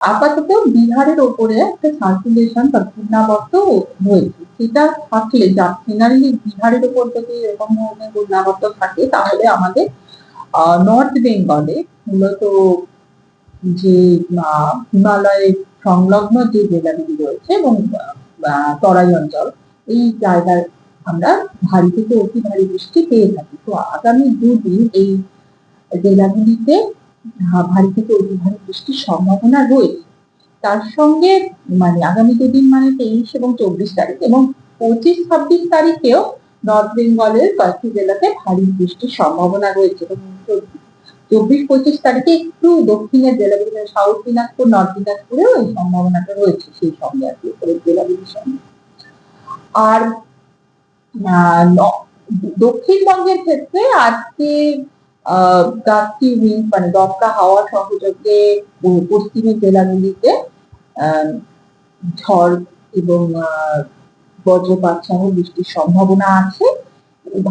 আপাতত বিহারের ওপরে একটা সার্কুলেশন বা ঘূর্ণাবর্ত হয়েছে, সেটা থাকলে জেনারেলি বিহারের ওপর যদি এরকম ধরনের ঘূর্ণাবর্ত থাকে তাহলে আমাদের নর্থ বেঙ্গলে মূলত যে হিমালয়ের সংলগ্ন যে জেলাগুলি রয়েছে এবং তরাই অঞ্চল, এই জায়গায় আমরা ভারী থেকে অতি ভারী বৃষ্টি পেয়ে থাকি। তো আগামী দুদিন এই জেলাগুলিতে ভারী থেকে অতি ভারী বৃষ্টির সম্ভাবনা রয়েছে। তার সঙ্গে মানে আগামী দুদিন মানে 23 এবং 24 তারিখ এবং 25-26 তারিখেও নর্থ বেঙ্গলের কয়েকটি জেলাতে ভারী বৃষ্টির সম্ভাবনা রয়েছে। 24-25 তারিখে একটু দক্ষিণের জেলাগুলি সাউথ দিনাজপুর, নর্থ দিনাজপুরেও এই সম্ভাবনাটা রয়েছে সেই সঙ্গে আর কি উপরের জেলাগুলির সঙ্গে। আর দক্ষিণবঙ্গের ক্ষেত্রে আজকে গাস্টি উইন্ড মানে দমকা হাওয়া সহযোগে পশ্চিমের জেলাগুলিতে ঝড় এবং বজ্রপাত সহ বৃষ্টির সম্ভাবনা আছে,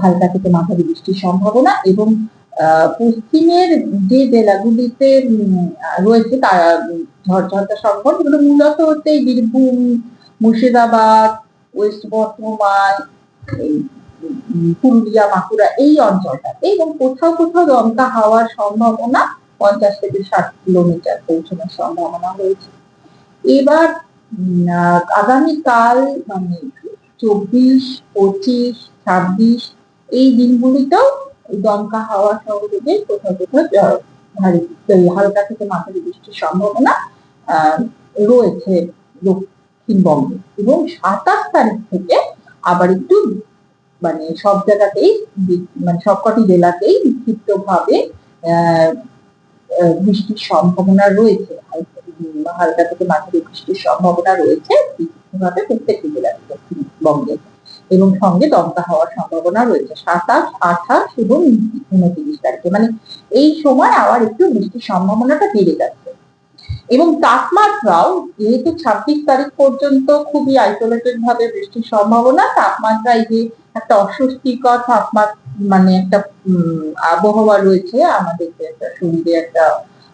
হালকা থেকে মাঝারি বৃষ্টির সম্ভাবনা। এবং পশ্চিমের যে জেলাগুলিতে রয়েছে তারা ঝড়ঝড়টা সম্ভব, এগুলো মূলত হচ্ছে বীরভূম, মুর্শিদাবাদ, ওয়েস্ট বর্ধমান, পুরুলিয়া, বাঁকুড়া এই অঞ্চলটাতে, এবং কোথাও কোথাও দমকা হাওয়ার সম্ভাবনা 50 থেকে 60 কিলোমিটার পৌঁছানোর সম্ভাবনা রয়েছে। এবার আগামীকাল মানে 24, 25, 26 এই দিনগুলিতেও দমকা হাওয়া সহযোগে কোথাও কোথাও ভারী হালকা থেকে মাঝারি বৃষ্টির সম্ভাবনা রয়েছে দক্ষিণবঙ্গে। এবং 27 তারিখ থেকে আবার একটু মানে সব জায়গাতেই মানে সবকটি জেলাতেই বিক্ষিপ্ত ভাবে বৃষ্টির সম্ভাবনা রয়েছে, হালকা থেকে মাঝারি বৃষ্টির সম্ভাবনা রয়েছে বিক্ষিপ্তভাবে প্রত্যেকটি জেলাতে দক্ষিণবঙ্গে, এবং সঙ্গে দমকা হওয়ার সম্ভাবনা রয়েছে 27, 28 এবং 29 তারিখে। মানে এই সময় আবার একটু বৃষ্টির সম্ভাবনাটা বেড়ে যাচ্ছে। এবং তাপমাত্রাও যেহেতু 26 তারিখ পর্যন্ত খুবই আইসোলেটেড ভাবে বৃষ্টির সম্ভাবনা, তাপমাত্রায় যে একটা অস্বস্তিকর তাপমাত্রা মানে একটা আবহাওয়া রয়েছে, আমাদের শরীরে একটা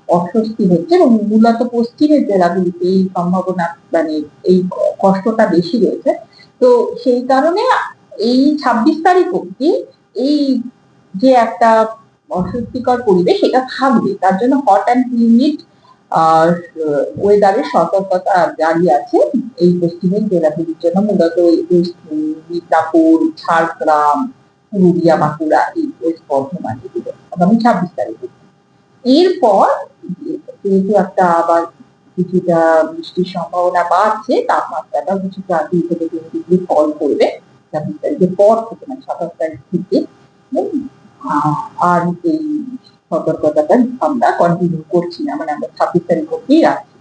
অস্বস্তি হচ্ছে, এবং মূলত পশ্চিমের জেলাগুলিতে এই সম্ভাবনা মানে এই কষ্টটা বেশি রয়েছে। তো সেই কারণে এই 26 তারিখ অব্দি এই যে একটা অস্বস্তিকর পরিবেশ এটা থাকবে, তার জন্য হট অ্যান্ড হিউমিড ওয়েদারের সতর্কতা জারি আছে এই পশ্চিমের জেলাগুলির জন্য, মূলত মিদনাপুর, ঝাড়গ্রাম, পুরুলিয়া, বাঁকুড়া, এই ওয়েস্ট বর্ধমান এগুলো আগামী 26 তারিখে। এরপর যেহেতু একটা আবার কিছুটা বৃষ্টির সম্ভাবনা বাড়ছে, তাপমাত্রাটা কিছুটা 2 থেকে 3 ডিগ্রি ফল করবে 26 তারিখের পর থেকে, মানে 27 তারিখ থেকে। আর এই সতর্কতাটা আমরা কন্টিনিউ করছি না, মানে আমরা 26 তারিখ অব্দি রাখছি।